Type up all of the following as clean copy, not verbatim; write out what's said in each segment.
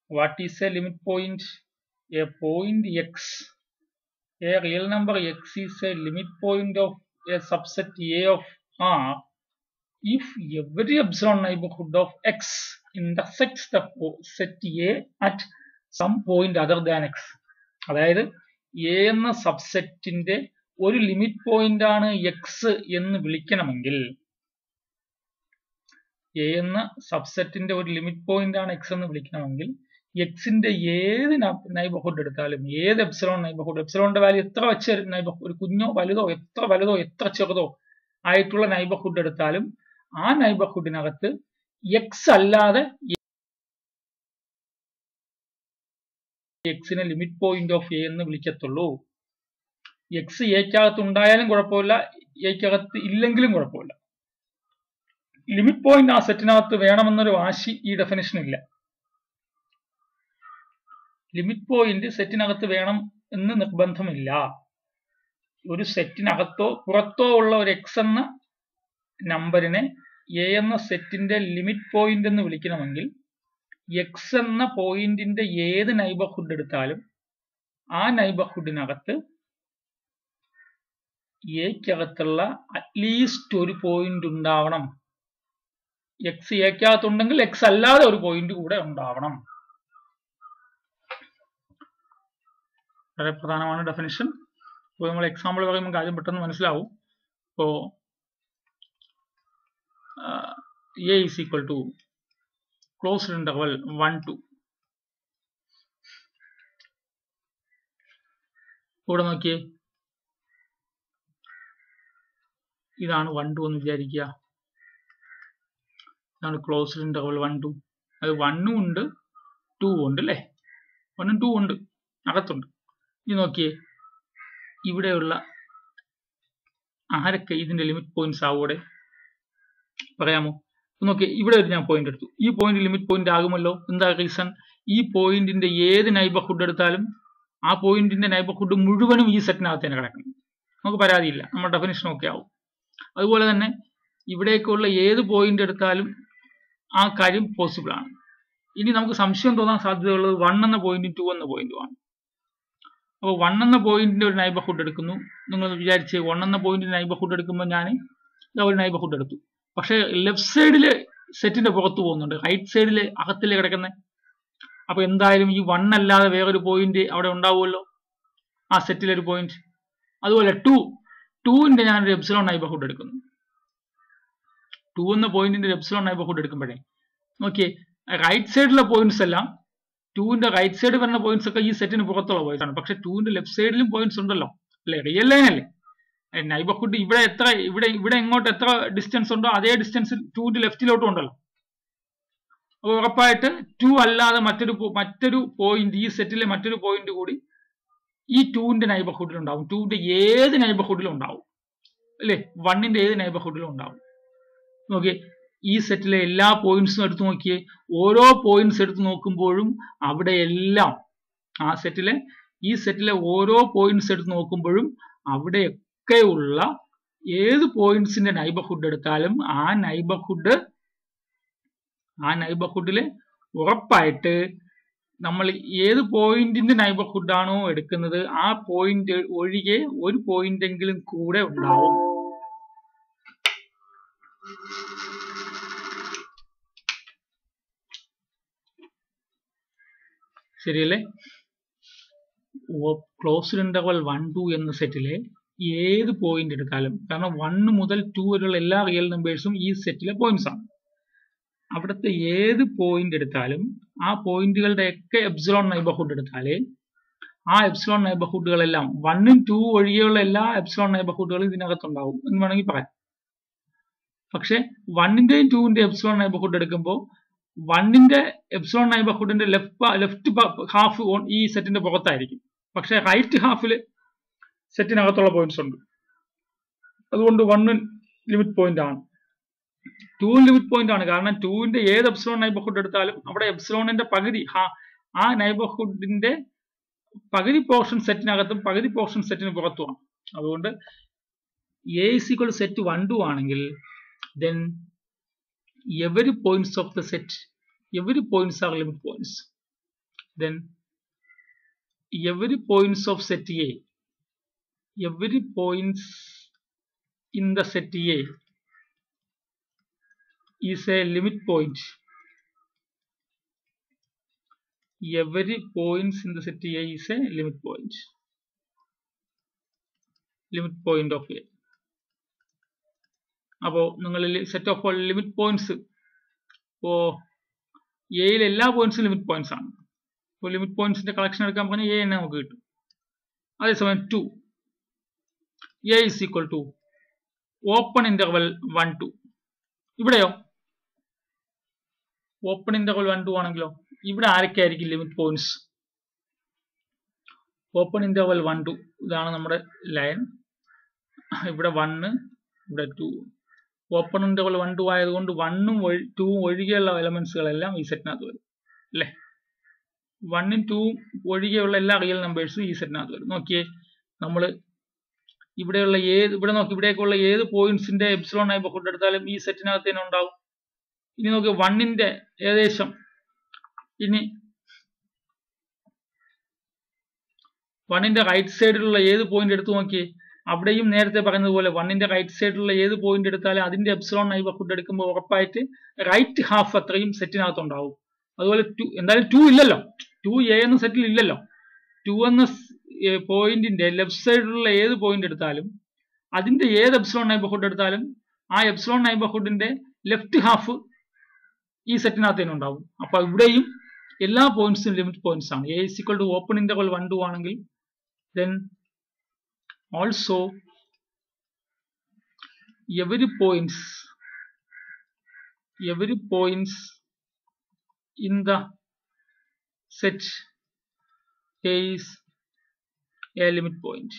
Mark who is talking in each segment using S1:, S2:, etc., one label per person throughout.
S1: What is a limit point? A point x, a real number x is a limit point of a subset A of R if every epsilon neighborhood of x intersects the set A at some point other than x. അതായത് A എന്ന സബ്സെറ്റിന്റെ ഒരു limit point ആണ് X എന്ന് വിളിക്കണമെങ്കിൽ, A എന്ന സബ്സെറ്റിന്റെ ഒരു limit point ആണ് X എന്ന് വിളിക്കണമെങ്കിൽ എക്സിന്റെ ഏത് നൈബർഹുഡ് എടുത്താലും, ഏത് എപ്സിലോൺ നൈബർഹുഡ്, എപ്സിലോണിന്റെ വാല്യൂ എത്ര വെച്ച നൈബർഹുഡ്, ഒരു കുഞ്ഞോ വലുതോ എത്ര ചെറുതോ ആയിട്ടുള്ള നൈബർഹുഡ് എടുത്താലും ആ നൈബർഹുഡിനകത്ത് എക്സ് അല്ലാതെ എക്സിനെ ലിമിറ്റ് പോയിന്റ് ഓഫ് എ എന്ന് വിളിക്കത്തുള്ളൂ. എക്സ് എക്കകത്ത് ഉണ്ടായാലും കുഴപ്പമില്ല, എക്കകത്ത് ഇല്ലെങ്കിലും കുഴപ്പമില്ല. ലിമിറ്റ് പോയിന്റ് ആ സെറ്റിനകത്ത് വേണമെന്നൊരു വാശി ഈ ഡെഫിനിഷൻ ഇല്ല. ലിമിറ്റ് പോയിന്റ് സെറ്റിനകത്ത് വേണം എന്ന് നിർബന്ധമില്ല. ഒരു സെറ്റിനകത്തോ പുറത്തോ ഉള്ള ഒരു എക്സ് എന്ന നമ്പറിനെ എ എന്ന സെറ്റിന്റെ ലിമിറ്റ് പോയിന്റ് എന്ന് വിളിക്കണമെങ്കിൽ എക്സ് എന്ന പോയിന്റിന്റെ ഏത് നൈബർഹുഡ് എടുത്താലും ആ നൈബർഹുഡിനകത്ത് എക്കകത്തുള്ള അറ്റ്ലീസ്റ്റ് ഒരു പോയിന്റ് ഉണ്ടാവണം. എക്സ് എക്കകത്തുണ്ടെങ്കിൽ എക്സ് അല്ലാതെ ഒരു പോയിന്റ് കൂടെ ഉണ്ടാവണം. വളരെ പ്രധാനമാണ് ഡെഫിനിഷൻ. ഇപ്പോൾ നമ്മൾ എക്സാമ്പിൾ പറയുമ്പോൾ കാര്യം പെട്ടെന്ന് മനസ്സിലാവും. ഇപ്പോ A is equal to closed interval 1 2. ഇവിടെ നോക്കിയേ, ഇതാണ് 1 2 എന്ന് വിചാരിക്കുക. ഇതാണ് ക്ലോസ്ഡ് ഇന്റർവൽ 1 2. അത് 1 ഉണ്ട് 2 ഉണ്ട് അല്ലേ, 1 2 ഉണ്ട്, അകത്തുണ്ട്. ഇത് നോക്കിയേ, ഇവിടെയുള്ള ആരൊക്കെ ഇതിന്റെ ലിമിറ്റ് പോയിന്റ്സ് ആവൂടെ പറയാമോ? നോക്കിയേ, ഇവിടെ ഒരു ഞാൻ പോയിന്റ് എടുത്തു. ഈ പോയിന്റ് ലിമിറ്റ് പോയിന്റ് ആകുമല്ലോ. എന്താ റീസൺ? ഈ പോയിന്റിന്റെ ഏത് നൈബർഹുഡ് എടുത്താലും ആ പോയിന്റിന്റെ നൈബർഹുഡ് മുഴുവനും ഈ സെറ്റിനകത്ത് തന്നെ കിടക്കണം. നമുക്ക് പരാതിയില്ല, നമ്മുടെ ഡെഫിനിഷൻ ഒക്കെ ആവും. അതുപോലെ തന്നെ ഇവിടേക്കുള്ള ഏത് പോയിന്റ് എടുത്താലും ആ കാര്യം പോസിബിൾ ആണ്. ഇനി നമുക്ക് സംശയം തോന്നാൻ സാധ്യതയുള്ളത് 1 എന്ന പോയിന്റും 2 എന്ന പോയിന്റും ആണ്. അപ്പോൾ 1 എന്ന പോയിന്റിന്റെ ഒരു നൈബർഹുഡ് എടുക്കുന്നു. നിങ്ങൾ വിചാരിച്ച് 1 എന്ന പോയിന്റിന്റെ നൈബർഹുഡ് എടുക്കുമ്പോൾ ഞാൻ ഒരു നൈബർഹുഡ് എടുത്തു. പക്ഷെ ലെഫ്റ്റ് സൈഡില് സെറ്റിന്റെ പുറത്ത് പോകുന്നുണ്ട്, റൈറ്റ് സൈഡില് അകത്തില് കിടക്കുന്നത്. അപ്പൊ എന്തായാലും ഈ 1 അല്ലാതെ വേറൊരു പോയിന്റ് അവിടെ ഉണ്ടാവുമല്ലോ, ആ സെറ്റിലെ ഒരു പോയിന്റ്. അതുപോലെ 2ന്റെ ഞാനൊരു എപ്സിലോൺ നൈബർഹുഡ് എടുക്കുന്നു. 2 എന്ന പോയിന്റിന്റെ എപ്സിലോൺ നൈബർഹുഡ് എടുക്കുമ്പോഴേ നോക്കിയേ, റൈറ്റ് സൈഡിലെ പോയിന്റ്സ് എല്ലാം 2ന്റെ റൈറ്റ് സൈഡ് വരുന്ന പോയിന്റ്സ് ഒക്കെ ഈ സെറ്റിന് പുറത്തുള്ള പോയിന്റ്സ് ആണ്. പക്ഷെ 2ന്റെ ലെഫ്റ്റ് സൈഡിലും പോയിന്റ്സ് ഉണ്ടല്ലോ അല്ലെ, റിയൽ ലൈൻ അല്ലേ. നൈബർഹുഡ് ഇവിടെ എങ്ങോട്ട് എത്ര ഡിസ്റ്റൻസ് ഉണ്ടോ അതേ ഡിസ്റ്റൻസ് 2ന്റെ ലെഫ്റ്റിലോട്ടും ഉണ്ടല്ലോ. അപ്പോൾ ഉറപ്പായിട്ട് 2 അല്ലാതെ മറ്റൊരു പോയിന്റ്, ഈ സെറ്റിലെ മറ്റൊരു പോയിന്റ് കൂടി ഈ 2ന്റെ നൈബർഹുഡിൽ ഉണ്ടാവും. 2ന്റെ ഏത് നൈബർഹുഡിലും ഉണ്ടാവും അല്ലെ, 1ന്റെ ഏത് നൈബർഹുഡിലും ഉണ്ടാവും. നോക്കിയേ, ഈ സെറ്റിലെ എല്ലാ പോയിന്റ്സും എടുത്തു നോക്കിയേ. ഓരോ പോയിന്റ്സ് എടുത്ത് നോക്കുമ്പോഴും അവിടെ എല്ലാം ഈ സെറ്റിലെ ഓരോ പോയിന്റ്സ് എടുത്ത് നോക്കുമ്പോഴും അവിടെയൊക്കെയുള്ള ഏത് പോയിന്റ്സിന്റെ നൈബർഹുഡ് എടുത്താലും ആ നൈബർഹുഡില് ഉറപ്പായിട്ട് നമ്മൾ ഏത് പോയിന്റിന്റെ നൈബർഹുഡ് ആണോ എടുക്കുന്നത് ആ പോയിന്റ് ഒഴികെ ഒരു പോയിന്റ് എങ്കിലും കൂടെ ഉണ്ടാവും. ശരിയല്ലേ? ക്ലോസ്ഡ് ഇന്റർവൽ 1 2 എന്ന സെറ്റിലെ ഏത് പോയിന്റ് എടുത്താലും, കാരണം 1 മുതൽ 2 വരെയുള്ള എല്ലാ റിയൽ നമ്പേഴ്സും ഈ സെറ്റിലെ പോയിന്റ്സ് ആണ്. അവിടുത്തെ ഏത് പോയിന്റ് എടുത്താലും ആ പോയിന്റുകളുടെ ഒക്കെ എപ്സിലോൺ നൈബർഹുഡ് എടുത്താലേ ആ എപ്സിലോൺ നൈബർഹുഡുകളെല്ലാം 1 2 ഒഴികെയുള്ള എല്ലാ എപ്സിലോൺ നൈബർഹുഡുകളും ഇതിനകത്തുണ്ടാവും എന്ന് വേണമെങ്കിൽ പറയാം. പക്ഷെ 1ന്റെയും 2ന്റെയും എപ്സിലോൺ നൈബർഹുഡ് എടുക്കുമ്പോൾ 1ന്റെ എപ്സിലോൺ നൈബർഹുഡിന്റെ ലെഫ്റ്റ് ഹാഫ് ഈ സെറ്റിന്റെ പുറത്തായിരിക്കും. പക്ഷെ റൈറ്റ് ഹാഫില് സെറ്റിനകത്തുള്ള പോയിന്റ്സ് ഉണ്ട്. അതുകൊണ്ട് 1 ലിമിറ്റ് പോയിന്റ് ആണ്, 2 ലിമിറ്റ് പോയിന്റ് ആണ്. കാരണം 2ന്റെ ഏത് എപ്സിലോൺ നൈബർഹുഡ് എടുത്താലും അവിടെ എപ്സിലോണിന്റെ പകുതി, ആ നൈബർഹുഡിന്റെ പകുതി പോർഷൻ സെറ്റിനകത്തും പകുതി പോർഷൻ സെറ്റിന് പുറത്തുമാണ്. അതുകൊണ്ട് A is equal to set 1 2 ആണെങ്കിൽ then every points of the set, every points are limit points. then every points of set A, every points in the set A is a limit point. Every points in the set A is a limit point. Limit point of A. അപ്പോൾ നിങ്ങൾ set of all limit points ഇപ്പോൾ എയിൽ എല്ലാ പോയിന്റ്സും limit points ആണ്. ഇപ്പോൾ limit പോയിന്റ്സിന്റെ collection എടുക്കാൻ പറഞ്ഞാൽ എ തന്നെ നമുക്ക് കിട്ടും. അതേസമയം 2 A is equal to open interval 1 2. ഇവിടെയോ ഓപ്പൺ ഇന്റർവൽ 1 2 ആണെങ്കിലോ ഇവിടെ ആരൊക്കെ ആയിരിക്കും ലിമിറ്റ് പോയിന്റ്സ്? ഓപ്പൺ ഇന്റർവൽ 1 2 ഇതാണ് നമ്മുടെ ലൈൻ. ഇവിടെ 1 ഇവിടെ 2. ഓപ്പൺ ഇന്റർവൽ 1 2 ആയതുകൊണ്ട് 1 ഉം 2 ഉം ഒഴികെയുള്ള എലമെന്റ്സുകളെല്ലാം ഈ സെറ്റിനകത്ത് വരും അല്ലേ. 1 ഉം 2 ഉം ഒഴികെയുള്ള എല്ലാ റിയൽ നമ്പേഴ്സും ഈ സെറ്റിനകത്ത് വരും. നോക്കിയേ, നമ്മൾ ഇവിടെയുള്ള ഇവിടെ നോക്കി ഇവിടേക്കുള്ള ഏത് പോയിന്റ്സിന്റെ എപ്സിലോൺ നൈബർഹുഡ് എടുത്താലും ഈ സെറ്റിനകത്ത് തന്നെ ഉണ്ടാവും. ഇനി നോക്കി 1ന്റെ ഏകദേശം ഇനി 1ന്റെ റൈറ്റ് സൈഡിലുള്ള ഏത് പോയിന്റ് എടുത്തു നോക്കിയേ, അവിടെയും നേരത്തെ പറഞ്ഞതുപോലെ 1ന്റെ റൈറ്റ് സൈഡിലുള്ള ഏത് പോയിന്റ് എടുത്താലും അതിന്റെ എപ്സിലോൺ നൈബർഹുഡ് എടുക്കുമ്പോൾ ഉറപ്പായിട്ട് റൈറ്റ് ഹാഫ് അത്രയും സെറ്റിനകത്ത് ഉണ്ടാവും. അതുപോലെ 2 എന്തായാലും 2 ഇല്ലല്ലോ, 2 എ എന്ന സെറ്റിൽ ഇല്ലല്ലോ. 2 എന്ന പോയിന്റിന്റെ ലെഫ്റ്റ് സൈഡിലുള്ള ഏത് പോയിന്റ് എടുത്താലും അതിന്റെ ഏത് എപ്സിലോൺ നൈബർഹുഡ് എടുത്താലും ആ എപ്സിലോൺ നൈബർഹുഡിന്റെ ലെഫ്റ്റ് ഹാഫ് ഈ സെറ്റിനകത്ത് തന്നെ ഉണ്ടാവും. അപ്പൊ ഇവിടെയും എല്ലാ പോയിന്റ്സും ലിമിറ്റ് പോയിന്റ്സ് ആണ്. A is equal to open interval 1 2 ആണെങ്കിൽ then also every points in the set A is a limit point.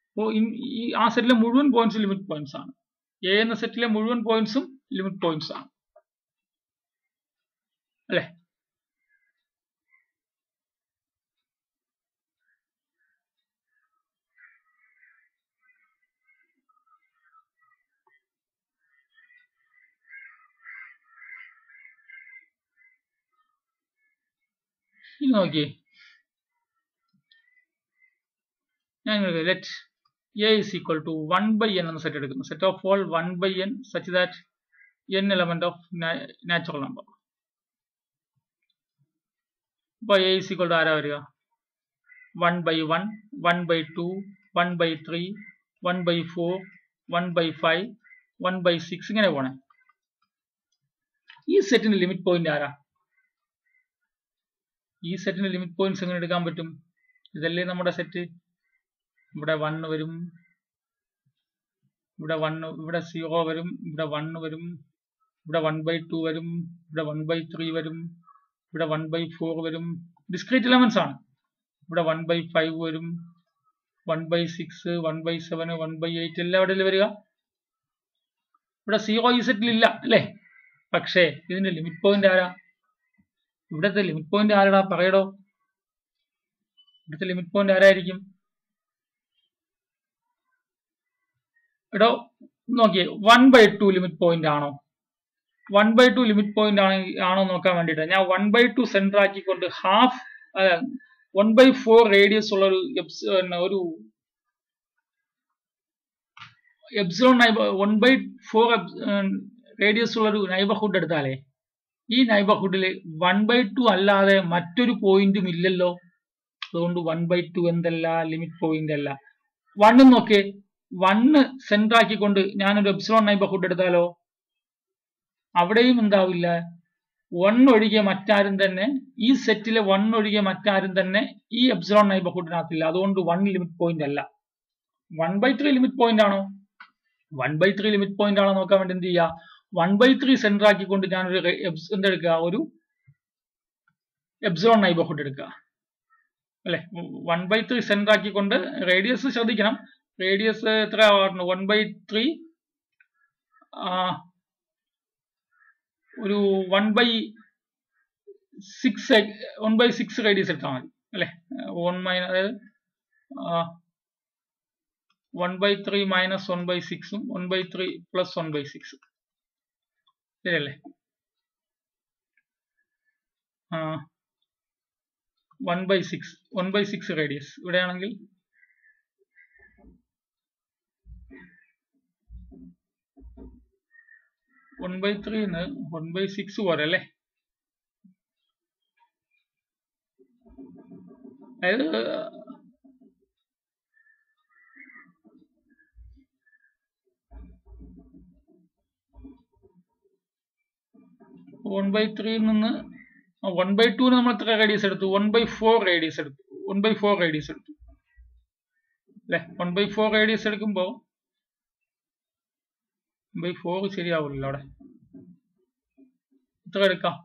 S1: അപ്പോൾ ആ സെറ്റിലെ മുഴുവൻ പോയിന്റ്സും ലിമിറ്റ് പോയിന്റ്സ് ആണ്. എ എന്ന സെറ്റിലെ മുഴുവൻ പോയിന്റ്സും ലിമിറ്റ് പോയിന്റ്സ് ആണ് അല്ലേ. ഇനി നോക്കിയേ, ഞാൻ let A is equal to 1/n എന്ന സെറ്റ് എടുക്കുന്നു. Set of all 1/n such that n element of natural number. അപ്പൊ എ ഇസ് ഈക്വൽ ടു ആരാ വരിക? 1/1 1/2 1/3 1/4 1/5 1/6 ഇങ്ങനെ പോണേ. ഈ സെറ്റിന്റെ ലിമിറ്റ് പോയിന്റ് ആരാ? ഈ സെറ്റിന്റെ ലിമിറ്റ് പോയിന്റ്സ് എങ്ങനെ എടുക്കാൻ പറ്റും? ഇതല്ലേ നമ്മുടെ സെറ്റ്. ഇവിടെ 1 വരും, ഇവിടെ 1 ഇവിടെ 0 വരും, ഇവിടെ 1 വരും, ഇവിടെ 1/2 വരും, ഇവിടെ 1/3 വരും, ഇവിടെ 1/4 വരും. ഡിസ്ക്രീറ്റ് എലമെന്റ്സ് ആണ്. ഇവിടെ 1/5 വരും, 1/6 1/7 1/8 എല്ലാം ഇവിടെ വരിക. ഇവിടെ 0 ഈ സെറ്റിൽ ഇല്ല അല്ലേ. പക്ഷേ ഇതിന്റെ ലിമിറ്റ് പോയിന്റ് ആരാ? ഇവിടത്തെ ലിമിറ്റ് പോയിന്റ് ആരാടാ പറയടോ? ഇവിടുത്തെ ലിമിറ്റ് പോയിന്റ് ആരായിരിക്കും? എടോ നോക്കിയേ, 1/2 ലിമിറ്റ് പോയിന്റ് ആണോ? 1/2 ലിമിറ്റ് പോയിന്റ് ആണോ നോക്കാൻ വേണ്ടിട്ട് ഞാൻ 1/2 സെന്റർ ആക്കിക്കൊണ്ട് 1/4 റേഡിയസ് ഉള്ള ഒരു എപ്സിലോൺ 1/4 റേഡിയസ് ഉള്ള ഒരു നൈബർഹുഡ് എടുത്താലേ ഈ നൈബർഹുഡിൽ 1/2 അല്ലാതെ മറ്റൊരു പോയിന്റും ഇല്ലല്ലോ. അതുകൊണ്ട് 1/2 എന്തല്ല, ലിമിറ്റ് പോയിന്റ് അല്ല. 1 നോക്കേ, 1 സെന്റർ ആക്കിക്കൊണ്ട് ഞാനൊരു എപ്സിലോൺ നൈബർഹുഡ് എടുത്താലോ അവിടെയും എന്താവില്ല. 1 ഒഴികെ മറ്റാരും തന്നെ ഈ സെറ്റിലെ 1 ഒഴികെ മറ്റാരും തന്നെ ഈ എപ്സിലോൺ നൈബർഹുഡിനകത്തില്ല. അതുകൊണ്ട് 1 ലിമിറ്റ് പോയിന്റ് അല്ല. 1/3 ലിമിറ്റ് പോയിന്റ് ആണോ? 1/3 ലിമിറ്റ് പോയിന്റ് ആണോ നോക്കാൻ വേണ്ടി എന്ത് ചെയ്യുക? 1/3 സെന്റർ ആക്കിക്കൊണ്ട് ഞാനൊരു എന്തെടുക്കുക, ഒരു എപ്സിലോൺ നൈബർഹുഡ് എടുക്കുക അല്ലെ. 1/3 സെന്റർ ആക്കിക്കൊണ്ട് റേഡിയസ് ശ്രദ്ധിക്കണം. റേഡിയസ് എത്ര 1/3 ഒരു 1/6 റേഡിയസ് എടുത്താൽ മതി അല്ലെ. 1/3 മൈനസ് 1/6 1/3 പ്ലസ് 1/6 ശരിയല്ലേ. 1/6 റേഡിയസ്. ഇവിടെയാണെങ്കിൽ 1/3 1/6 പോലെ അല്ലേ? അതായത് 1/3 നിന്ന് 1/2 നമ്മൾ എത്ര റേഡിയസ് എടുത്തു? 1/4 റേഡിയസ് എടുത്തു. 1/4 റേഡിയസ് എടുത്തു അല്ലെ? 1/4 റേഡിയസ് എടുക്കുമ്പോ 1/4 ശരിയാവില്ലല്ലോ. അവിടെ എത്ര എടുക്കാം?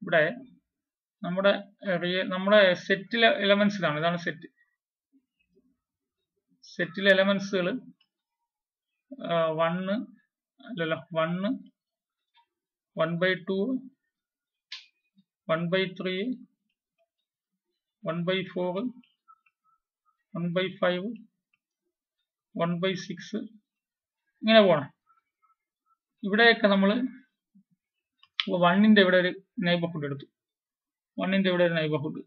S1: ഇവിടെ നമ്മുടെ സെറ്റിലെ എലമെന്റ്സിലാണ്. ഇതാണ് സെറ്റിലെ എലമെന്റ്സുകൾ 1 അല്ലല്ലോ, 1 1/2 1/3 1/4 1/5 1/6 ഇങ്ങനെ പോണം. ഇവിടെയൊക്കെ നമ്മൾ 1ന്റെ ഇവിടെ ഒരു നൈബർഹുഡ് എടുത്തു. 1ന്റെ ഇവിടെ ഒരു നൈബർഹുഡ്,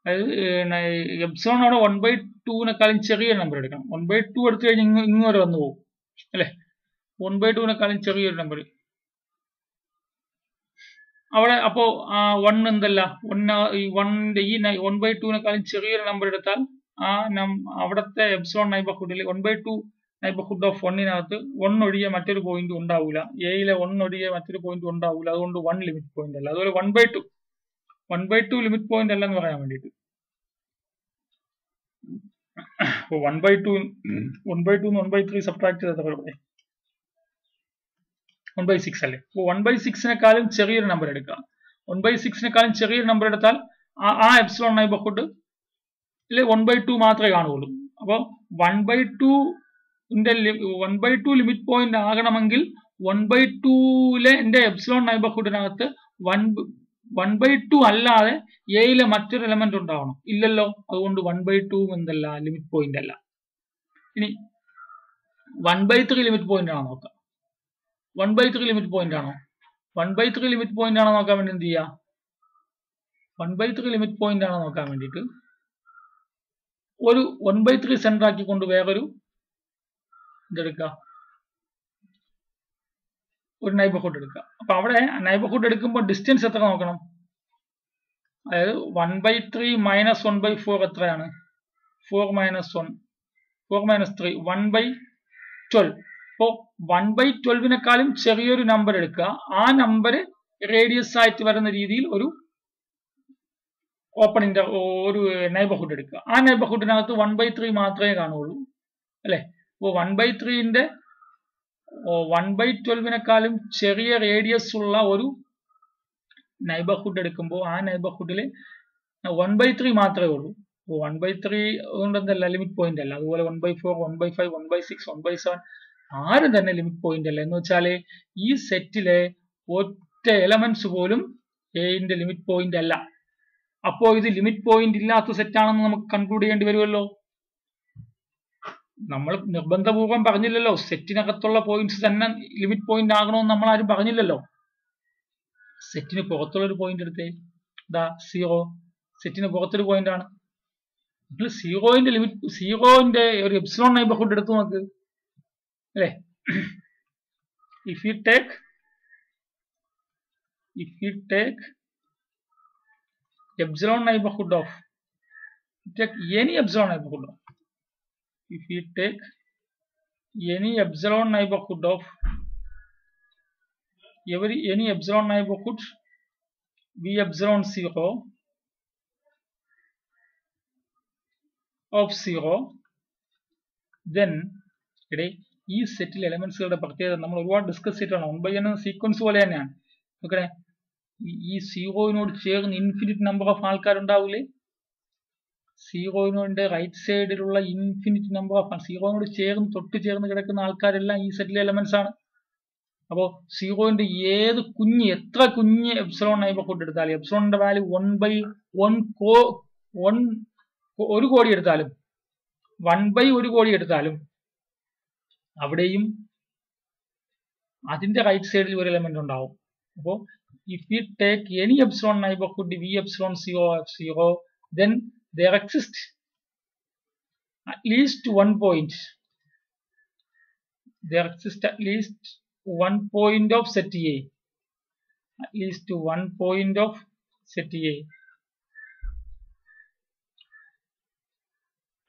S1: അതായത് എപ്സിലോൺ അവിടെ 1/2-നേക്കാളും ചെറിയ നമ്പർ എടുക്കണം. 1/2 എടുത്തു കഴിഞ്ഞാൽ ഇങ്ങ് വരെ വന്നു പോകും അല്ലെ? 1/2-നേക്കാളും ചെറിയൊരു നമ്പർ അവിടെ. അപ്പോ 1 എന്തല്ല, 1ന്റെ ഈ 1/2-നേക്കാളും ചെറിയൊരു നമ്പർ എടുത്താൽ അവിടത്തെ എപ്സിലോൺ നൈബർഹുഡിൽ 1/2 നൈബർഹുഡ് ഓഫ് 1-നകത്ത് 1 ഒഴികെ മറ്റൊരു പോയിന്റ് ഉണ്ടാവില്ല. എയിലെ 1 ഒഴികെ മറ്റൊരു പോയിന്റ് ഉണ്ടാവില്ല. അതുകൊണ്ട് 1 ലിമിറ്റ് പോയിന്റ് അല്ല. അതുപോലെ 1/2 ലിമിറ്റ് പോയിന്റ് അല്ലെന്ന് പറയാൻ വേണ്ടിയിട്ട് 1/2 1/3 സബ്ട്രാക്ട് ചെയ്ത 1/6 അല്ലേ? 1/6-നേക്കാളും ചെറിയൊരു നമ്പർ എടുക്കുക. 1/6-നേക്കാളും ചെറിയൊരു നമ്പർ എടുത്താൽ ആ എപ്സിലോൺ നൈബർഹുഡ് 1/2 മാത്രമേ കാണുകയുള്ളൂ. അപ്പൊ 1/2 ലിമിറ്റ് പോയിന്റ് ആകണമെങ്കിൽ 1/2-ലെ എപ്സിലോൺ നൈബർഹുഡിനകത്ത് 1/2 അല്ലാതെ എയിലെ മറ്റൊരു എലമെന്റ് ഉണ്ടാവണം. ഇല്ലല്ലോ. അതുകൊണ്ട് 1/2 എന്തല്ല, ലിമിറ്റ് പോയിന്റ് അല്ല. ഇനി 1/3 ലിമിറ്റ് പോയിന്റ് ആണോ നോക്കാം. 1/3 ലിമിറ്റ് പോയിന്റ് ആണോ? 1/3 ലിമിറ്റ് പോയിന്റ് ആണോ നോക്കാൻ വേണ്ടി എന്ത് ചെയ്യാം? 1/3 ലിമിറ്റ് പോയിന്റ് ആണോ നോക്കാൻ വേണ്ടിയിട്ട് ഒരു 1/3 സെന്റർ ആക്കിക്കൊണ്ട് വേറൊരു ഇതെടുക്കുക, ഒരു നൈബർഹുഡ് എടുക്കുക. അപ്പൊ അവിടെ നൈബർഹുഡ് എടുക്കുമ്പോൾ ഡിസ്റ്റൻസ് എത്ര നോക്കണം? അതായത് 1/3 മൈനസ് 1/4 എത്രയാണ്? 4 മൈനസ് 1 4 മൈനസ് 3 1/12. അപ്പോ 1/12-നേക്കാളും ചെറിയൊരു നമ്പർ എടുക്കുക. ആ നമ്പർ റേഡിയസ് ആയിട്ട് വരുന്ന രീതിയിൽ ഒരു ഒരു നൈബർഹുഡ് എടുക്കുക. ആ നൈബർഹുഡിനകത്ത് 1/3 മാത്രമേ കാണുള്ളൂ അല്ലെ? അപ്പോൾ 1/3-ന്റെ 1/12-നേക്കാളും ചെറിയ റേഡിയസ് ഉള്ള ഒരു നൈബർഹുഡ് എടുക്കുമ്പോൾ ആ നൈബർഹുഡിൽ 1/3 മാത്രമേ ഉള്ളൂ. 1/3 കൊണ്ട് എന്തല്ല, ലിമിറ്റ് പോയിന്റ് അല്ല. അതുപോലെ 1/4 1/5 1/6 1/7 ആരും തന്നെ ലിമിറ്റ് പോയിന്റ് അല്ല. എന്ന് വെച്ചാല് ഈ സെറ്റിലെ ഒറ്റ എലമെന്റ്സ് പോലും എന്റെ ലിമിറ്റ് പോയിന്റ് അല്ല. അപ്പോ ഇത് ലിമിറ്റ് പോയിന്റ് ഇല്ലാത്ത സെറ്റ് ആണെന്ന് നമുക്ക് കൺക്ലൂഡ് ചെയ്യേണ്ടി വരുമല്ലോ. നമ്മൾ നിർബന്ധപൂർവം പറഞ്ഞില്ലല്ലോ സെറ്റിനകത്തുള്ള പോയിന്റ്സ് തന്നെ ലിമിറ്റ് പോയിന്റ് ആകണമെന്ന് നമ്മൾ ആരും പറഞ്ഞില്ലല്ലോ. സെറ്റിന് പുറത്തുള്ള ഒരു പോയിന്റ് എടുത്തേ, 0. സെറ്റിന് പുറത്തൊരു പോയിന്റ് ആണ്. നിങ്ങൾ 0ന്റെ ഒരു എപ്സിലോൺ നൈബർഹുഡ് എടുത്തു നോക്ക് അല്ലേ? if you take epsilon neighborhood of any epsilon neighborhood of if you take any epsilon neighborhood of any epsilon neighborhood v epsilon 0 of 0 then ഈ സെറ്റിൽ എലമെന്റ്സുകളുടെ പ്രത്യേകത നമ്മൾ ഒരുപാട് ഡിസ്കസ് ചെയ്തിട്ടാണ്. 1/n സീക്വൻസ് പോലെ തന്നെയാണ്. നോക്കണേ, ഈ 0-നോട് ചേർന്ന് ഇൻഫിനിറ്റ് നമ്പർ ഓഫ് ആൾക്കാരുണ്ടാവില്ലേ? 0-നോട് റൈറ്റ് സൈഡിലുള്ള ഇൻഫിനിറ്റ് നമ്പർ ഓഫ് 0-നോട് ചേർന്ന് തൊട്ട് ചേർന്ന് കിടക്കുന്ന ആൾക്കാരെല്ലാം ഈ സെറ്റിലെ എലമെന്റ്സ് ആണ്. അപ്പോൾ 0-ന്റെ എത്ര കുഞ്ഞ് എപ്സിലോൺ നൈബർഹുഡ് എടുത്താലും, എപ്സിലോണിന്റെ വാല്യൂ 1 കോടി എടുത്താലും 1/1 കോടി എടുത്താലും അവിടെയും അതിന്റെ റൈറ്റ് സൈഡിൽ ഒരു എലമെന്റ് ഉണ്ടാവും. അപ്പോൾ if we take any epsilon neighborhood v epsilon 0 of 0, then there exists at least one point. There exists at least one point of set A. At least one point of set A.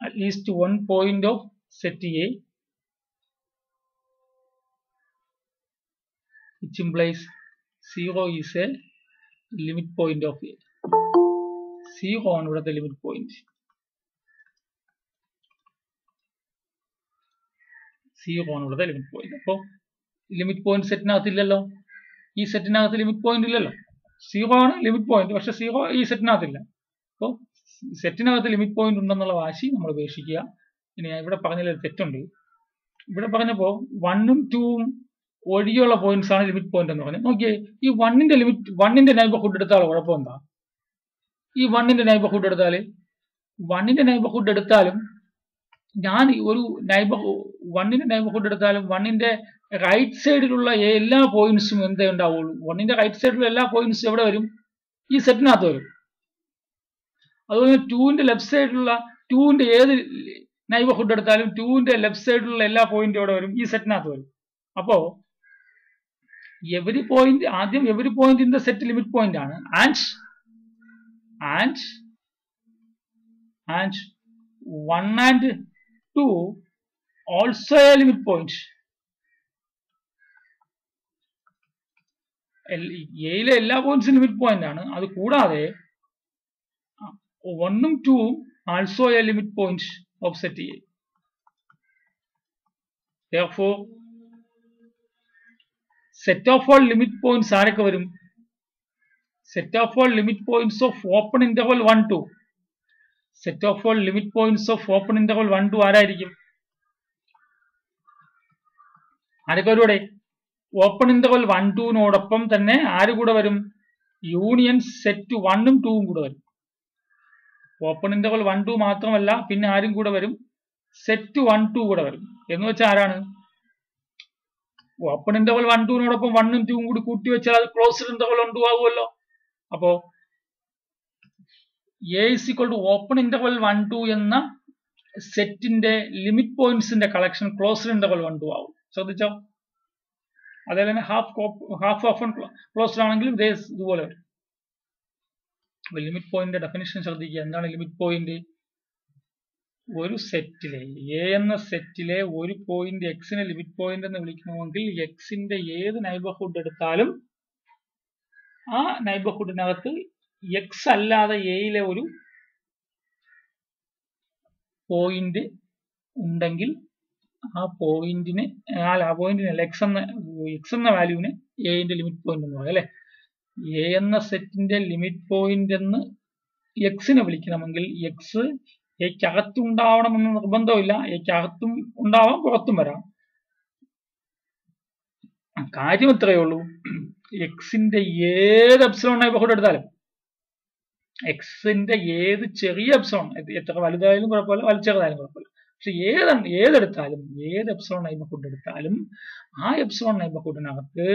S1: At least one point of set A, which implies 0 is a limit point of A. 0 ആണ് ഇവിടുത്തെ limit point. 0 ആണ് ഇവിടുത്തെ limit point. അപ്പോൾ limit point സെറ്റിനകത്ത് ഇല്ലല്ലോ. ഈ സെറ്റിനകത്ത് limit point ഇല്ലല്ലോ. 0 ആണ് limit point, പക്ഷെ 0 ഈ സെറ്റിനകത്തില്ല. അപ്പോൾ സെറ്റിനകത്ത് ലിമിറ്റ് പോയിന്റ് ഉണ്ടെന്നുള്ള വാശി നമ്മൾ ഉപേക്ഷിക്കുക. ഇനി ഞാൻ ഇവിടെ പറഞ്ഞതിൽ തെറ്റുണ്ട്. ഇവിടെ പറഞ്ഞപ്പോൾ 1ഉം 2ഉം ഒഴികെയുള്ള പോയിന്റ്സ് ആണ് ലിമിറ്റ് പോയിന്റ് എന്ന് പറഞ്ഞത്. നോക്കിയേ, ഈ 1ന്റെ നൈബർഹുഡ് എടുത്താൽ കുഴപ്പം എന്താ? ഈ 1ന്റെ നൈബർഹുഡ് എടുത്താലും ഞാൻ ഒരു 1ന്റെ നൈബർഹുഡ് എടുത്താലും 1ന്റെ റൈറ്റ് സൈഡിലുള്ള എല്ലാ പോയിന്റ്സും എന്തേ ഉണ്ടാവുള്ളൂ? 1ന്റെ റൈറ്റ് സൈഡിലുള്ള എല്ലാ പോയിന്റ്സും എവിടെ വരും? ഈ സെറ്റിനകത്ത് വരും. അതുപോലെ 2ന്റെ ലെഫ്റ്റ് സൈഡിലുള്ള 2ന്റെ ഏത് നൈബർഹുഡ് എടുത്താലും 2ന്റെ ലെഫ്റ്റ് സൈഡിലുള്ള എല്ലാ പോയിന്റും എവിടെ വരും? ഈ സെറ്റിനകത്ത് വരും. അപ്പോ every point in the set limit point ആണ്. And 1 and 2 also a limit point. എയിലെ എല്ലാ പോയിന്റ്സും ലിമിറ്റ് പോയിന്റ് ആണ്. അത് കൂടാതെ 1ഉം 2ഉം also a limit point of set A. Therefore, set of all limit points ആരൊക്കെ വരും? Set of all limit points of open interval 1, 2. Set of all limit points of open interval 1, 2 ആരായിരിക്കും? ആരൊക്കെ വരും ഇവിടെ? Open interval 1, 2നോടൊപ്പം തന്നെ ആര് കൂടെ വരും? യൂണിയൻ സെറ്റ് 1ഉം 2ഉം കൂടെ വരും. ഓപ്പൺ ഇന്റർവൽ 1, 2 മാത്രമല്ല, പിന്നെ ആരും കൂടെ വരും? സെറ്റ് 1, 2 കൂടെ വരും. എന്ന് വെച്ചാൽ ആരാണ്? ഓപ്പൺ ഇന്റർവൽ 1, 2നോടൊപ്പം 1ഉം 2ഉം കൂടി കൂട്ടി വെച്ചാൽ അത് ക്ലോസ്ഡ് ഇന്റർവൽ 1, 2 ആവുമല്ലോ. അപ്പോ A is equal to open interval 1, 2 എന്ന സെറ്റിന്റെ ലിമിറ്റ് പോയിന്റ്സിന്റെ കളക്ഷൻ ക്ലോസ്ഡ് ഇന്റർവൽ 1, 2 ആവും. ശ്രദ്ധിച്ചോ? അതേപോലെ തന്നെ ഹാഫ് ഓപ്പൺ ക്ലോസ്ഡ് ആണെങ്കിലും ഇതുപോലെ വരും. ലിമിറ്റ് പോയിന്റ് ഡെഫിനിഷൻ ശ്രദ്ധിക്കുക. എന്താണ് ലിമിറ്റ് പോയിന്റ്? ഒരു സെറ്റിലെ എ എന്ന സെറ്റിലെ ഒരു പോയിന്റ് എക്സിനെ ലിമിറ്റ് പോയിന്റ് എന്ന് വിളിക്കണമെങ്കിൽ എക്സിന്റെ ഏത് നൈബർഹുഡ് എടുത്താലും ആ നൈബർഹുഡിനകത്ത് എക്സ് അല്ലാതെ എയിലെ ഒരു പോയിന്റ് ഉണ്ടെങ്കിൽ ആ പോയിന്റിന് എക്സ് എന്ന വാല്യൂവിന് എന്റെ ലിമിറ്റ് പോയിന്റ് എന്ന് പറയാം, അല്ലെ? എ എന്ന സെറ്റിന്റെ ലിമിറ്റ് പോയിന്റ് എന്ന് എക്സിനെ വിളിക്കണമെങ്കിൽ എക്സ് എക്കകത്തുണ്ടാവണമെന്ന് നിർബന്ധമില്ല. എക്കകത്തും ഉണ്ടാവാം, പുറത്തും വരാം. കാര്യം ഇത്രയേ ഉള്ളൂ. എക്സിന്റെ ഏത് എപ്സിലോൺ നൈബർഹുഡ് എടുത്താലും, എക്സിന്റെ ഏത് ചെറിയ എപ്സിലോൺ, എത്ര വലുതായാലും കുഴപ്പമില്ല, ചെറുതായാലും കുഴപ്പമില്ല, പക്ഷെ ഏതെടുത്താലും, ഏത് എപ്സിലോൺ നൈബർഹുഡ് എടുത്താലും ആ എപ്സിലോൺ നൈബർഹുഡിനകത്ത്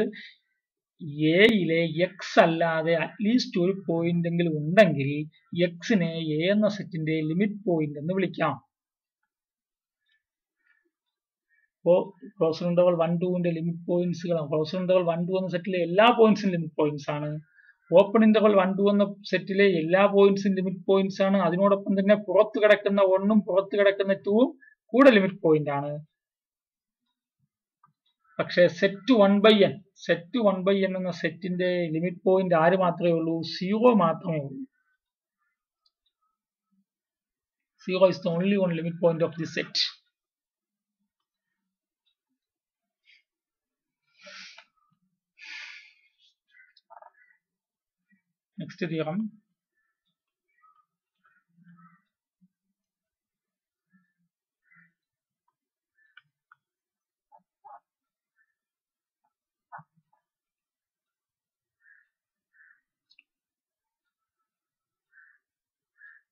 S1: എയിലെ എക്സ് അല്ലാതെ അറ്റ്ലീസ്റ്റ് ഒരു പോയിന്റ് എങ്കിലും ഉണ്ടെങ്കിൽ എക്സിനെ എ എന്ന സെറ്റിന്റെ ലിമിറ്റ് പോയിന്റ് എന്ന് വിളിക്കാം. അപ്പോ ക്ലോസ്ഡ് ഇന്റർവൽ 1, 2ന്റെ ലിമിറ്റ് പോയിന്റ്സുകളാണ്. ക്ലോസ്ഡ് ഇന്റർവൽ 1, 2 എന്ന സെറ്റിലെ എല്ലാ പോയിന്റ്സും ലിമിറ്റ് പോയിന്റ്സ് ആണ്. ഓപ്പൺ ഇന്റർവൽ 1, 2 എന്ന സെറ്റിലെ എല്ലാ പോയിന്റ്സും ലിമിറ്റ് പോയിന്റ്സ് ആണ്. അതിനോടൊപ്പം തന്നെ പുറത്ത് കിടക്കുന്ന 1ഉം പുറത്ത് കിടക്കുന്ന 2ഉം കൂടെ ലിമിറ്റ് പോയിന്റ് ആണ്. പക്ഷേ സെറ്റ് 1/n എന്ന സെറ്റിന്റെ ലിമിറ്റ് പോയിന്റ് ആര് മാത്രമേ ഉള്ളൂ? 0 മാത്രമേ ഉള്ളൂ. 0 is the only one limit point of this set. Next theorem.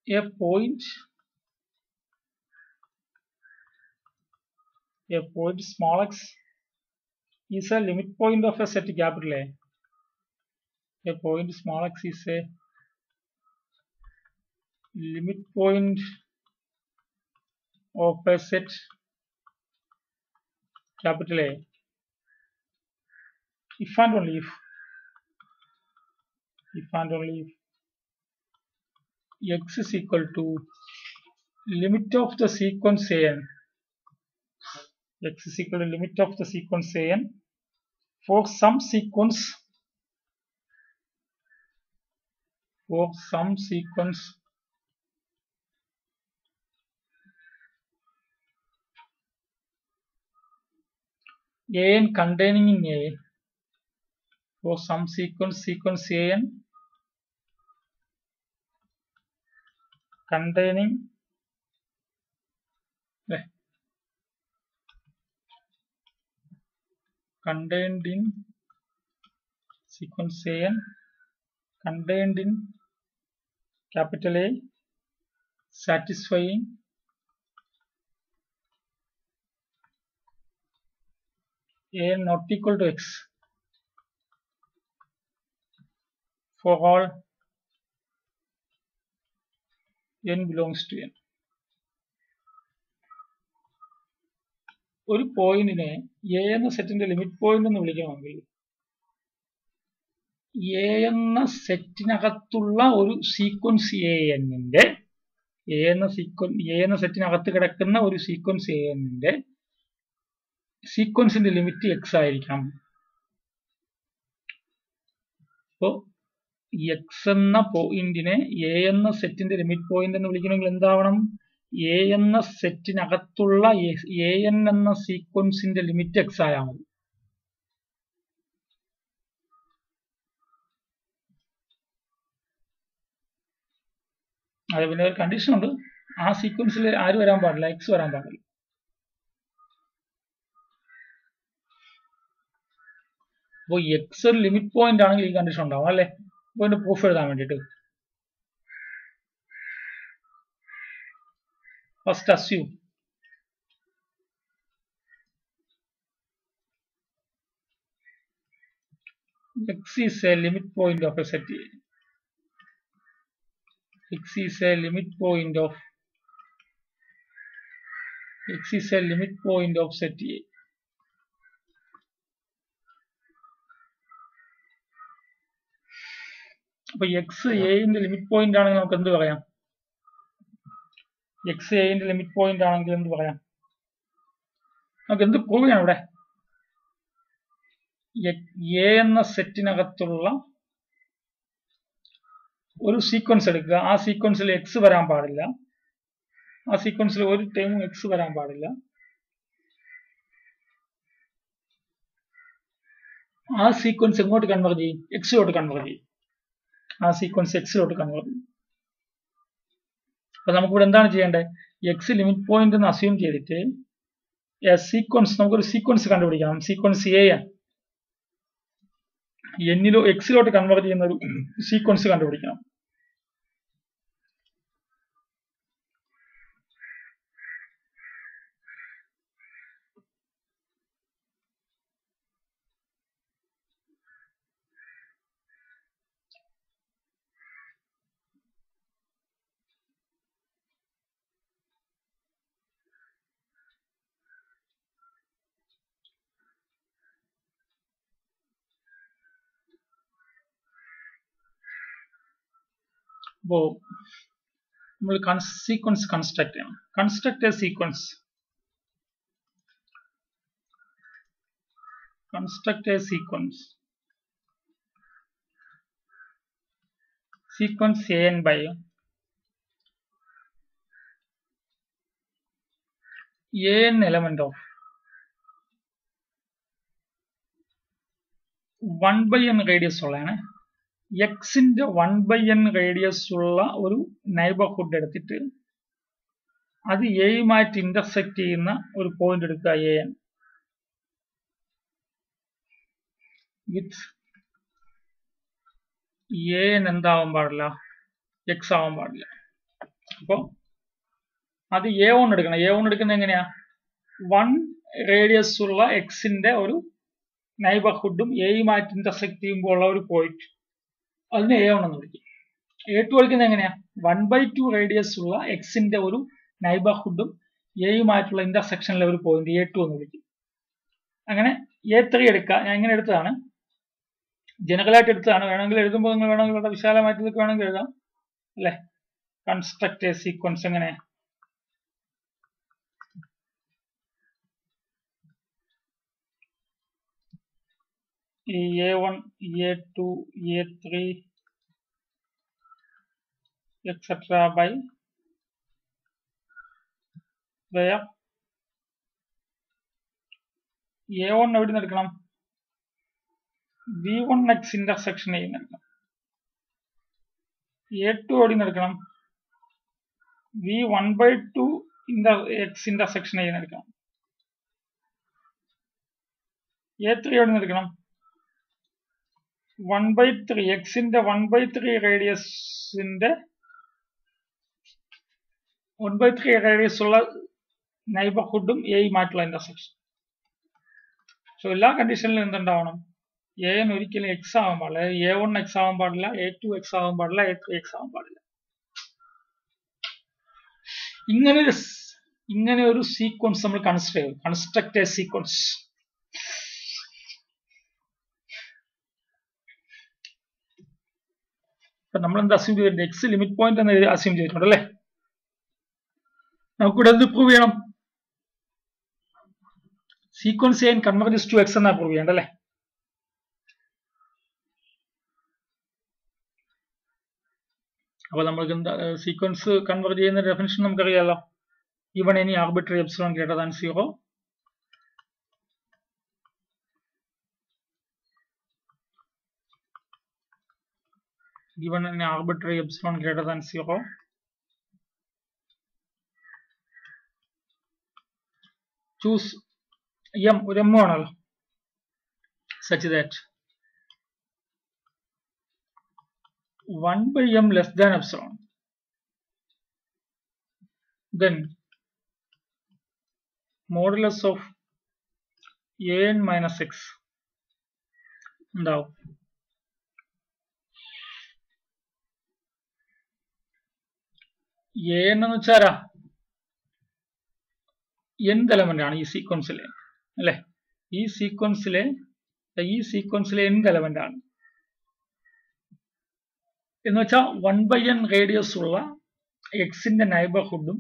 S1: A point small x is a limit point of a set capital A. A point small x is a limit point of a set capital A if and only if x is equal to limit of the sequence an. X is equal to limit of the sequence an for some sequence an containing in A, for some sequence an containing contained in sequence an contained in capital A satisfying A not equal to x for all n belongs to n. ഒരു പോയിന്റിനെ A എന്ന സെറ്റിന്റെ limit point എന്ന് വിളിക്കണമെങ്കിൽ A എന്ന സെറ്റിനകത്തുള്ള ഒരു sequence A എന്നിന്റെ A എന്ന സെറ്റിനകത്ത് കിടക്കുന്ന ഒരു സീക്വൻസ് എ എന്നിന്റെ സീക്വൻസിന്റെ ലിമിറ്റ് എക്സ് ആയിരിക്കണം. അപ്പോ എക്സ് എന്ന പോയിന്റിനെ എ എന്ന സെറ്റിന്റെ ലിമിറ്റ് പോയിന്റ് എന്ന് വിളിക്കണമെങ്കിൽ എന്താവണം? എ എന്ന സെറ്റിനകത്തുള്ള എ എൻ എന്ന സീക്വൻസിന്റെ ലിമിറ്റ് എക്സ് ആയാൽ മതി. അത് പിന്നെ ഒരു കണ്ടീഷൻ ഉണ്ട്, ആ സീക്വൻസിൽ ആര് വരാൻ പാടില്ല? എക്സ് വരാൻ പാടില്ല. അപ്പോൾ എക്സ് ഒരു ലിമിറ്റ് പോയിന്റ് ആണെങ്കിൽ ഈ കണ്ടീഷൻ ഉണ്ടാവും അല്ലെ? അപ്പോൾ ഇതിന്റെ പ്രൂഫ് എഴുതാൻ വേണ്ടിയിട്ട് first assume x is a limit point of a set A. X is a limit point of set A. അപ്പോൾ എക്സ് എന്റെ ലിമിറ്റ് പോയിന്റ് ആണെങ്കിൽ നമുക്ക് എന്ത് പറയാം? എക്സ് എന്റെ ലിമിറ്റ് പോയിന്റ് ആണെങ്കിൽ എന്ത് പറയാം? നമുക്ക് എന്ത് പ്രൂവ് ചെയ്യണം ഇവിടെ? എ എന്ന സെറ്റിനകത്തുള്ള ഒരു സീക്വൻസ് എടുക്കുക, ആ സീക്വൻസിൽ എക്സ് വരാൻ പാടില്ല, ആ സീക്വൻസിൽ ഒരു ടൈമും എക്സ് വരാൻ പാടില്ല. ആ സീക്വൻസ് എങ്ങോട്ട് കൺവേർട്ട് ചെയ്യും? എക്സിലോട്ട് കൺവേർട്ട് ചെയ്യും. ആ സീക്വൻസ് എക്സിലോട്ട് കൺവേർട്ട് ചെയ്യും. അപ്പൊ നമുക്കിവിടെ എന്താണ് ചെയ്യേണ്ടത്? എക്സ് ലിമിറ്റ് പോയിന്റ് എന്ന് അസ്യൂം ചെയ്തിട്ട് സീക്വൻസ്, നമുക്കൊരു സീക്വൻസ് കണ്ടുപിടിക്കണം. സീക്വൻസ് എ എന്നിലോ എക്സിലോട്ട് കൺവേർട്ട് ചെയ്യുന്ന ഒരു സീക്വൻസ് കണ്ടുപിടിക്കണം. അപ്പോൾ നമ്മൾ സീക്വൻസ് കൺസ്ട്രക്ട് ചെയ്യണം. Construct a sequence. Sequence an by an element of 1/n radius ഉള്ളതാണ്. എക്സിന്റെ 1/n റേഡിയസ് ഉള്ള ഒരു നൈബർഹുഡ് എടുത്തിട്ട് അത് എയുമായിട്ട് ഇന്റർസെക്ട് ചെയ്യുന്ന ഒരു പോയിന്റ് എടുക്കുക an വിത്ത് an എന്താവാൻ പാടില്ല? എക്സ് ആവാൻ പാടില്ല. അപ്പൊ അത് a1 എടുക്കണം. a1 എടുക്കുന്നത് എങ്ങനെയാ? 1 റേഡിയസ് ഉള്ള എക്സിന്റെ ഒരു നൈബർഹുഡും എയുമായിട്ട് ഇന്റർസെക്ട് ചെയ്യുമ്പോൾ ഉള്ള ഒരു പോയിന്റ്, അതിന് A1 എന്ന് വിളിക്കും. A2 വിളിക്കുന്നത് എങ്ങനെയാ? 1/2 റേഡിയസ് ഉള്ള എക്സിന്റെ ഒരു നൈബർഹുഡും എയുമായിട്ടുള്ള ഇന്റർസെക്ഷനിലെ ഒരു പോയിന്റ് A2 എന്ന് വിളിക്കും. അങ്ങനെ A3 എടുക്കുക. ഞാൻ ഇങ്ങനെ എടുത്തതാണ്, ജനറലായിട്ട് എടുത്തതാണ്. വേണമെങ്കിൽ എഴുതുമ്പോൾ നിങ്ങൾ വേണമെങ്കിൽ ഇവിടെ വിശാലമായിട്ട് ഇതൊക്കെ വേണമെങ്കിൽ എഴുതാം അല്ലെ. കൺസ്ട്രക്ട് എ സീക്വൻസ് എങ്ങനെ? ഈ A1, A2, A3 etc. by where A1 എവിടെ നിന്ന് എടുക്കണം? V1x ഇന്റർസെക്ഷൻ A എടുക്കണം. A2 എവിടെ നിന്ന് എടുക്കണം? V1/2 x ഇന്റർസെക്ഷൻ A എടുക്കണം. A3 എവിടെ നിന്ന് എടുക്കണം? 1/3 എക്സിന്റെ 1/3 റേഡിയസിന്റെ 1/3 റേഡിയസ് ഉള്ള നൈബർഹുഡും എയുമായിട്ടുള്ള ഇന്റർസെക്ഷൻ. സോ എല്ലാ കണ്ടീഷനിലും എന്തുണ്ടാവണം? an ഒരിക്കലും എക്സ് ആവാൻ പാടില്ല. A1 എക്സ് ആവാൻ പാടില്ല, A2 എക്സ് ആവാൻ പാടില്ല, A3 എക്സ് ആവാൻ പാടില്ല. ഇങ്ങനെ ഒരു സീക്വൻസ് നമ്മൾ കൺസിഡർ ചെയ്യും. Construct a sequence. നമ്മൾ എന്താ അസ്യൂം ചെയ്തിട്ടുണ്ട്? എക്സ് ലിമിറ്റ് പോയിന്റ് എന്ന് അസ്യൂം ചെയ്തിട്ടുണ്ട് അല്ലേ. നമുക്കിവിടെ എന്ത് പ്രൂവ് ചെയ്യണം? Sequence A converges to X എന്നാ പ്രൂവ് ചെയ്യേണ്ടല്ലേ. അപ്പൊ നമ്മൾക്ക് എന്താ സീക്വൻസ് കൺവെർജ് ചെയ്യുന്ന ഡെഫിനിഷൻ നമുക്കറിയാലോ. even any arbitrary epsilon greater than 0, given an arbitrary epsilon greater than 0, choose m ഒരു m ആണല്ലോ, such that 1/m less than epsilon, then modulus of an minus x ഉണ്ടാവും. an എന്ന് വെച്ചാൽ nth element ആണ് ഈ സീക്വൻസിലെ അല്ലെ. ഈ സീക്വൻസിലെ nth എലമെന്റ് ആണ് എന്ന് വെച്ചാൽ 1/n റേഡിയസ് ഉള്ള എക്സിന്റെ നൈബർഹുഡും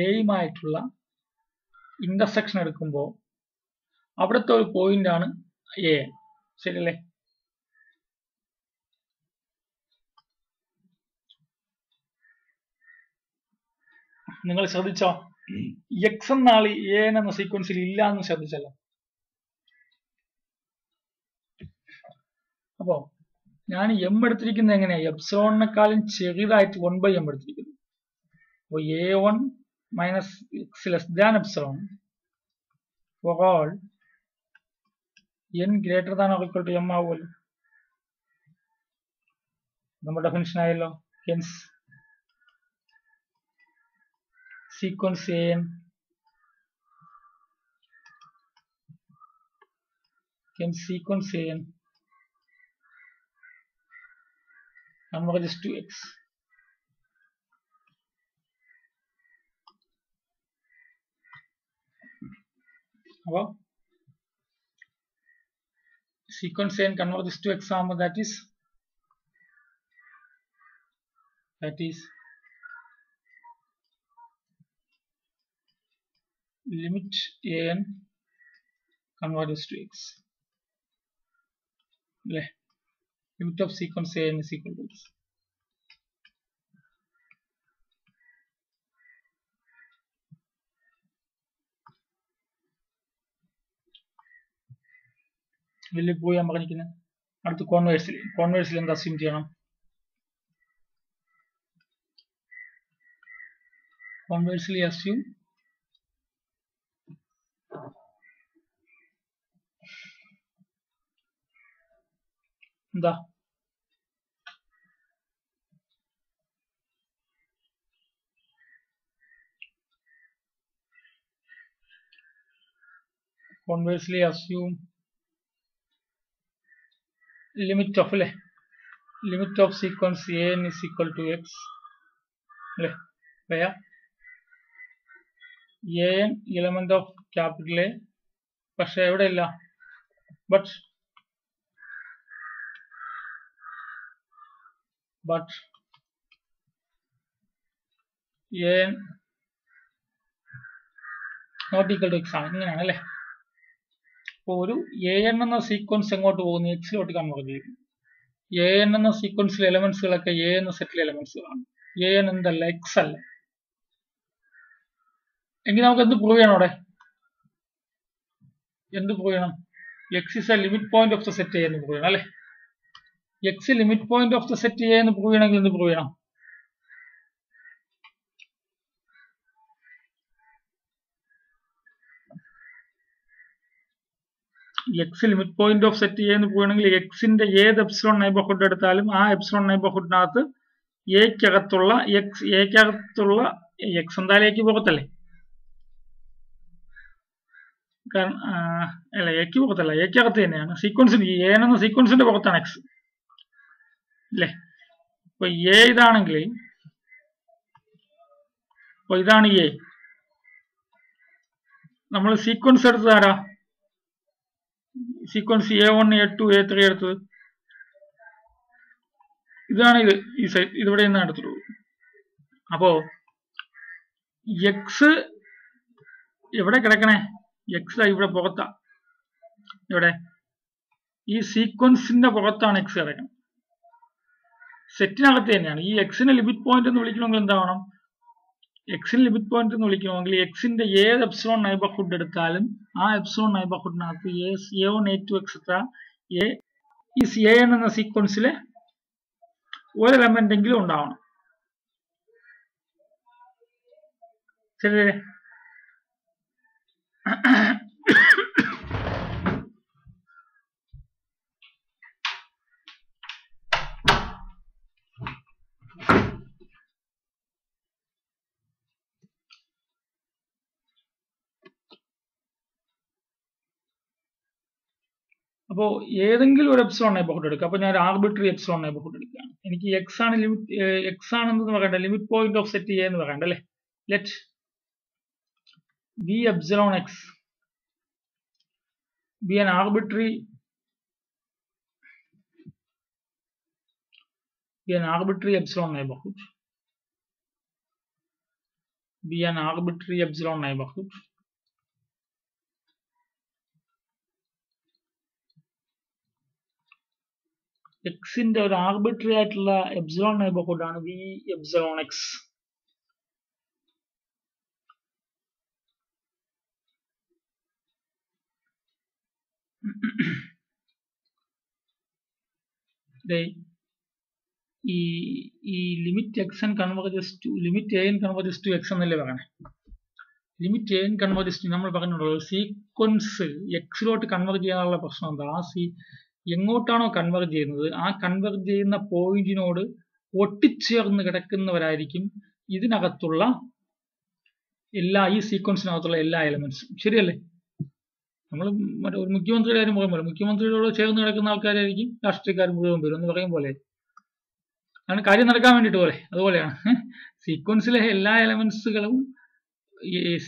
S1: എയുമായിട്ടുള്ള ഇന്റർസെക്ഷൻ എടുക്കുമ്പോൾ അവിടുത്തെ ഒരു പോയിന്റ് ആണ് എ. ശരിയല്ലേ? നിങ്ങൾ ശ്രദ്ധിച്ചോ? എക്സ് എന്ന ആള് എ എന്ന സീക്വൻസിൽ ഇല്ല എന്ന് ശ്രദ്ധിച്ചല്ലോ. അപ്പോ ഞാൻ എം എടുത്തിരിക്കുന്നത് എങ്ങനെയാ? എപ്സിലോണിനെക്കാളും ചെറുതായിട്ട് 1/m എടുത്തിരിക്കുന്നു. അപ്പോൾ A1 minus x less than epsilon for all n greater than or equal to m ആവുമല്ലോ. നമ്മുടെ ഡെഫിനിഷൻ ആയല്ലോ. hence sequence an converges to x. അപ്പോൾ sequence n converges to x ആകുമ്പോൾ that is limit an converges to x. Limit of sequence an is equal to x. ഇതിൽ പോയി ഞാൻ പറഞ്ഞിരിക്കുന്നത് അടുത്ത് കോൺവേഴ്സിൽ എന്താ അസ്യൂം ചെയ്യണം? കോൺവേഴ്സിലി അസ്യൂം എന്താ? Conversely assume ലിമിറ്റ് ഓഫ് അല്ലേ, limit of sequence an is equal to x അല്ലേ, where an element of capital A, പക്ഷെ എവിടെ ഇല്ല, but an not equal to x ആണ്, ഇങ്ങനെയാണ് അല്ലേ. അപ്പോൾ ഒരു an എന്ന സീക്വൻസ് എങ്ങോട്ട് പോകുന്നു, എക്സിലോട്ട് കൺവേർട്ട് ചെയ്യും. an എന്ന സീക്വൻസിലെ എലമെന്റ്സുകളൊക്കെ a എന്ന സെറ്റിലെ എലമെന്റ്സുകളാണ്. an എന്തല്ല, എക്സ് അല്ല. എങ്കിൽ നമുക്ക് എന്ത് പ്രൂവ് ചെയ്യണം അവിടെ, എന്ത് പ്രൂവ് ചെയ്യണം, X is A limit point of the set A എന്ന് പ്രൂവ് ചെയ്യണം അല്ലേ. X limit point of the set A എന്ന് പ്രൂവ് ചെയ്യണമെങ്കിൽ എന്ത് പ്രൂവ് ചെയ്യണം, X limit point of set A എന്ന് പ്രൂവ് ചെയ്യണമെങ്കിൽ എക്സിന്റെ ഏത് എപ്സിലോൺ നൈബർഹുഡ് എടുത്താലും ആ എപ്സിലോൺ നൈബർഹുഡിനകത്ത് എക്കകത്തുള്ള എക്സ് എന്തായാലും എക്ക് പുറത്തല്ലേ, കാരണം അല്ല എക്ക് പുറത്തല്ല, എക്കകത്ത് തന്നെയാണ്. സീക്വൻസിന് എ എന്ന സീക്വൻസിന്റെ പുറത്താണ് എക്സ് അല്ലേ. അപ്പൊ എ ഇതാണെങ്കിൽ, അപ്പൊ ഇതാണ് എ, നമ്മൾ സീക്വൻസ് എടുത്തത് ആരാ, സീക്വൻസ് A1 A2 A3 എടുത്തത് ഇതാണ്, ഇത് ഈ സൈഡ് ഇതിവിടെ നിന്നാണ് എടുത്തുള്ളൂ. അപ്പോ എക്സ് എവിടെ കിടക്കണേ, എക്സ് ഇവിടെ പുറത്താ, ഇവിടെ ഈ സീക്വൻസിന്റെ പുറത്താണ് എക്സ് കിടക്കണം, സെറ്റിനകത്ത് തന്നെയാണ്. ഈ എക്സിനെ ലിമിറ്റ് പോയിന്റ് എന്ന് വിളിക്കണമെങ്കിൽ എന്താവണം, എക്സിന് ലിമിറ്റ് പോയിന്റ് എന്ന് വിളിക്കണമെങ്കിൽ എക്സിന്റെ ഏത് എപ്സിലോൺ നൈബർഹുഡ് എടുത്താലും ആ എപ്സിലോൺ നൈബർഹുഡിനകത്ത് A1 A2 എക്സെട്ര ഈ an എന്ന സീക്വൻസിലെ ഒരു എലമെന്റ് എങ്കിലും ഉണ്ടാവണം. ശരി, അപ്പോൾ ഏതെങ്കിലും ഒരു എപ്സിലോൺ നൈബർഹുഡ് എടുക്കുക. അപ്പൊ ഞാൻ ഒരു ആർബിട്രറി എപ്സിലോൺ നൈബർഹുഡ് എടുക്കുകയാണ്. എനിക്ക് എക്സ് ആണ് ലിമിറ്റ്, എക്സ് ആണെന്ന് പറയണ്ട, ലിമിറ്റ് പോയിന്റ് ഓഫ് സെറ്റ് എന്ന് പറയണ്ട അല്ലേ. Let be epsilon X B an arbitrary epsilon neighborhood, be an arbitrary epsilon neighborhood എക്സിന്റെ ഒരു ആർബിട്രറി ആയിട്ടുള്ള എപ്സിലോൺ നൈബർഹുഡ് ആണ് വി എപ്സിലോൺ എക്സ്. ഈ limit X and converges to limit A converges to X എന്നല്ലേ പറയണേ. ലിമിറ്റ് എ കൺവേർജസ് ടു നമ്മൾ പറഞ്ഞിട്ടുള്ളത് sequence എക്സിലോട്ട് converge ചെയ്യാനുള്ള പ്രശ്നം എന്താ, എങ്ങോട്ടാണോ കൺവേർജ് ചെയ്യുന്നത് ആ കൺവേർജ് ചെയ്യുന്ന പോയിന്റിനോട് ഒട്ടിച്ചേർന്ന് കിടക്കുന്നവരായിരിക്കും ഇതിനകത്തുള്ള ഈ സീക്വൻസിനകത്തുള്ള എല്ലാ എലമെന്റ്സും. ശരിയല്ലേ, നമ്മൾ മറ്റേ ഒരു മുഖ്യമന്ത്രിയുടെ കാര്യം പറയുമ്പോൾ മുഖ്യമന്ത്രിയോട് ചേർന്ന് കിടക്കുന്ന ആൾക്കാരായിരിക്കും രാഷ്ട്രീയക്കാർ മുഴുവൻ പേരും എന്ന് പറയും പോലെ, ആണ് കാര്യം നടക്കാൻ വേണ്ടിയിട്ട് പോലെ. അതുപോലെയാണ് സീക്വൻസിലെ എല്ലാ എലമെന്റ്സുകളും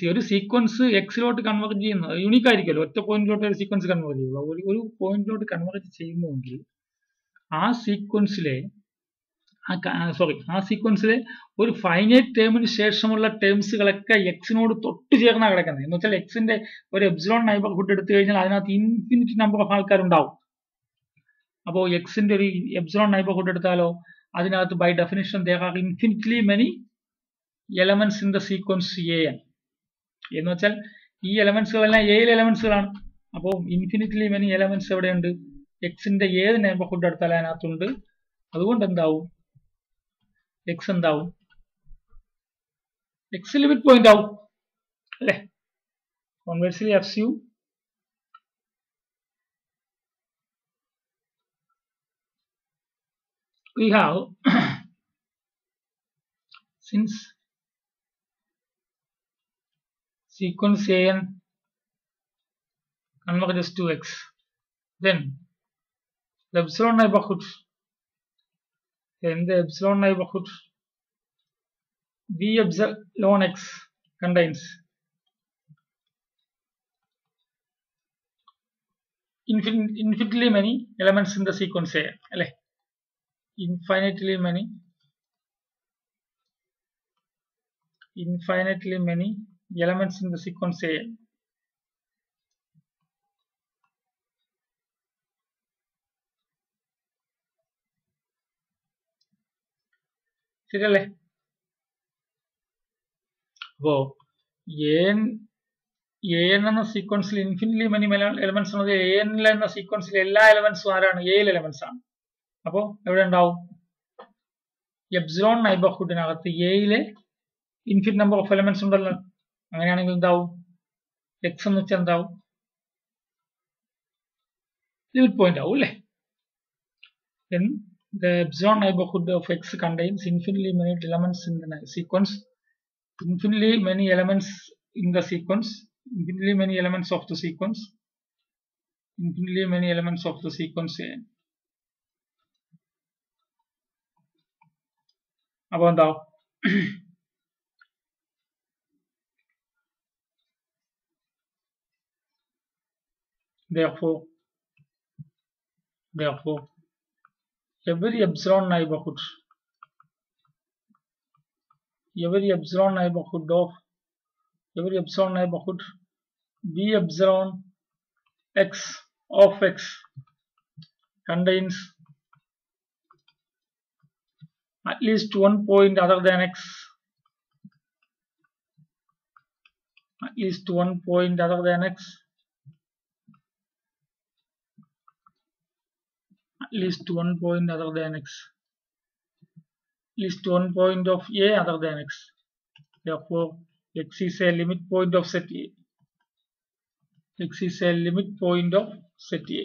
S1: ഒരു സീക്വൻസ് എക്സിലോട്ട് കൺവേർജ് ചെയ്യുന്നത് യൂണിക് ആയിരിക്കുമല്ലോ, ഒറ്റ പോയിന്റിലോട്ട് ഒരു സീക്വൻസ് കൺവേർജ് ചെയ്യുള്ളൂ. ഒരു പോയിന്റിലോട്ട് കൺവേർജ് ചെയ്യുന്നുവെങ്കിൽ ആ സീക്വൻസിലെ ഒരു ഫൈനൈറ്റ് ടേമിന് ശേഷമുള്ള ടേംസുകളൊക്കെ എക്സിനോട് തൊട്ട് ചേർന്നാണ് കിടക്കുന്നത്. എന്ന് വെച്ചാൽ എക്സിന്റെ ഒരു എപ്സിലോൺ നൈബർഹുഡ് എടുത്തു കഴിഞ്ഞാൽ അതിനകത്ത് ഇൻഫിനിറ്റ് നമ്പർ ഓഫ് ആൾക്കാരുണ്ടാവും. അപ്പോൾ എക്സിന്റെ ഒരു എപ്സിലോൺ നൈബർഹുഡ് എടുത്താലോ അതിനകത്ത് by definition there are infinitely many elements in the sequence an. എന്ന് വെച്ചാൽ ഈ എലമെന്റ്സുകളെല്ലാം എയിലെ എലമെന്റ്സുകളാണ്. അപ്പോൾ ഇൻഫിനിറ്റ്ലി മെനി എലമെന്റ്സ് എവിടെയുണ്ട്, എക്സിന്റെ ഏത് നൈബർഹുഡ് എടുത്താലും അതിനകത്തുണ്ട്. അതുകൊണ്ട് എന്താവും, എക്സ് എന്താവും, എക്സ് ലിമിറ്റ് പോയിന്റ് ആവും അല്ലെ. Conversely assume we have since sequence an converges to x, then the epsilon neighborhood, in the epsilon neighborhood, V epsilon x contains infinitely many elements in the sequence A. Infinitely many elements in the sequence A. ശരിയല്ലേ? അപ്പോ an എന്ന സീക്വൻസിൽ infinitely many elements എന്നത് an എന്ന സീക്വൻസിലെ എല്ലാ എലമെന്റ്സും ആരാണ്? എയിൽ elements ആണ്. അപ്പോ എവിടെ ഉണ്ടാവും? എപ്സിലോൺ നൈബർഹുഡിനകത്ത് എയിലെ ഇൻഫിനിറ്റ് നമ്പർ ഓഫ് എലമെന്റ്സ് ഉണ്ടല്ലോ. അങ്ങനെയാണെങ്കിൽ എന്താവും? എക്സ് എന്ന് വെച്ചാൽ എന്താവും? ലിമിറ്റ് പോയിന്റ് ആവും അല്ലേ? Then the epsilon neighborhood of x contains infinitely many elements in the sequence, infinitely many elements in the sequence, infinitely many elements of the sequence, infinitely many elements of the sequence A. അപ്പോൾ എന്താവും? Therefore every epsilon neighborhood V epsilon x of x contains at least one point other than x, at least one point other than x, at least one point other than x, at least one point of A other than x. Therefore x is a limit point of set A. X is a limit point of set A.